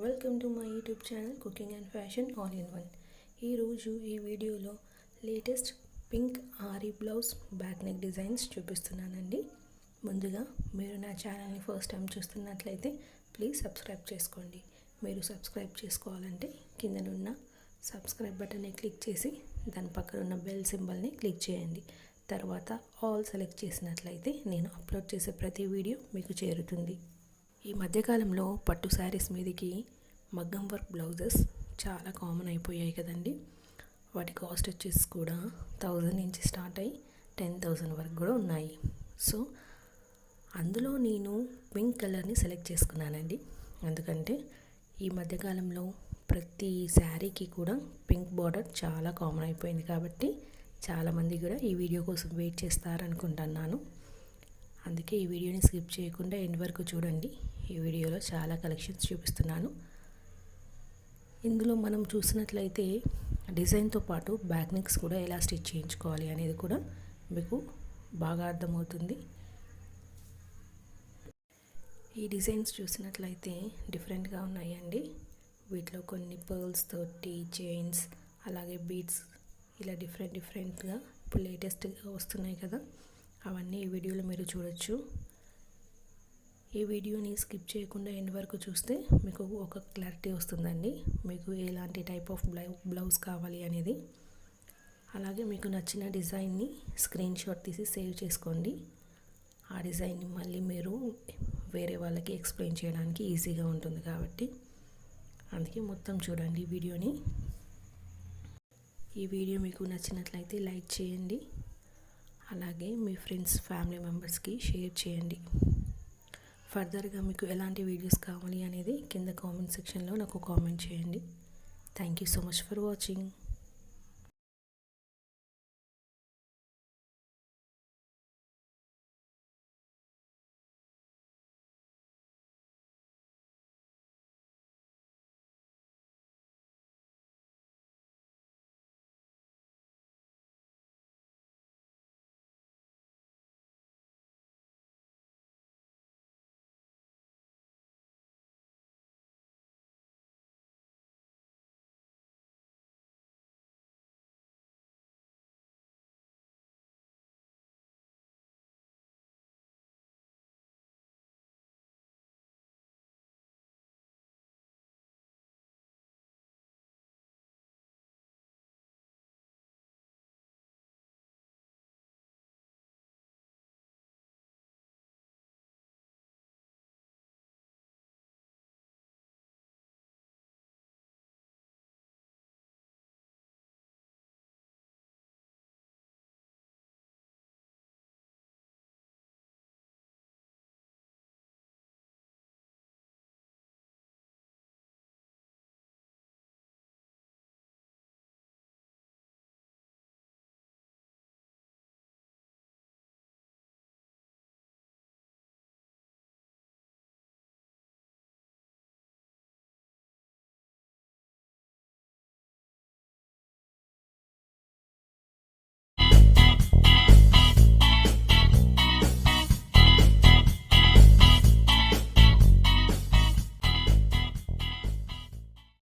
Welcome to my YouTube channel cooking and fashion all in one. ఈరోజు ఈ వీడియోలో latest pink ary blouse back neck designs చూపిస్తున్నానండి. ముందుగా మీరు నా ఛానల్ని ఫస్ట్ టైం చూస్తున్నట్లయితే ప్లీజ్ సబ్స్క్రైబ్ చేసుకోండి. మీరు సబ్స్క్రైబ్ చేసుకోవాలంటే కిందనున్న సబ్స్క్రైబ్ బటన్ని క్లిక్ చేసి దాని పక్కన ఉన్న బెల్ సింబల్ని క్లిక్ చేయండి. తర్వాత ఆల్ సెలెక్ట్ చేసినట్లయితే నేను అప్లోడ్ చేసే ప్రతి వీడియో మీకు చేరుతుంది. ఈ మధ్యకాలంలో పట్టు శారీస్ మీదకి మగ్గం వర్క్ బ్లౌజెస్ చాలా కామన్ అయిపోయాయి కదండి. వాటి కాస్ట్ వచ్చేసి కూడా 1000 నుంచి స్టార్ట్ అయ్యి 10,000 వరకు కూడా ఉన్నాయి. సో అందులో నేను పింక్ కలర్ని సెలెక్ట్ చేసుకున్నానండి. ఎందుకంటే ఈ మధ్యకాలంలో ప్రతి శారీకి కూడా పింక్ బార్డర్ చాలా కామన్ అయిపోయింది కాబట్టి చాలామంది కూడా ఈ వీడియో కోసం వెయిట్ చేస్తారనుకుంటున్నాను. అందుకే ఈ వీడియోని స్కిప్ చేయకుండా ఎండ్ వరకు చూడండి. ఈ వీడియోలో చాలా కలెక్షన్స్ చూపిస్తున్నాను. ఇందులో మనం చూసినట్లయితే డిజైన్తో పాటు బ్యాక్ నెక్స్ కూడా ఎలా స్టిచ్ చేయించుకోవాలి అనేది కూడా మీకు బాగా అర్థమవుతుంది. ఈ డిజైన్స్ చూసినట్లయితే డిఫరెంట్గా ఉన్నాయండి. వీటిలో కొన్ని పర్ల్స్ తోటి చైన్స్, అలాగే బీడ్స్, ఇలా డిఫరెంట్గా ఇప్పుడు లేటెస్ట్గా వస్తున్నాయి కదా, అవన్నీ ఈ వీడియోలో మీరు చూడొచ్చు. ఈ వీడియోని స్కిప్ చేయకుండా ఎండ్ వరకు చూస్తే మీకు ఒక క్లారిటీ వస్తుందండి, మీకు ఎలాంటి టైప్ ఆఫ్ బ్లౌజ్ కావాలి అనేది. అలాగే మీకు నచ్చిన డిజైన్ని స్క్రీన్ షాట్ తీసి సేవ్ చేసుకోండి. ఆ డిజైన్ని మళ్ళీ మీరు వేరే వాళ్ళకి ఎక్స్ప్లెయిన్ చేయడానికి ఈజీగా ఉంటుంది కాబట్టి అందుకే మొత్తం చూడండి వీడియోని. ఈ వీడియో మీకు నచ్చినట్లయితే లైక్ చేయండి. అలాగే మీ ఫ్రెండ్స్, ఫ్యామిలీ మెంబర్స్కి షేర్ చేయండి. ఫర్దర్గా మీకు ఎలాంటి వీడియోస్ కావాలి అనేది కింద కామెంట్ సెక్షన్లో నాకు కామెంట్ చేయండి. Thank you so much for watching.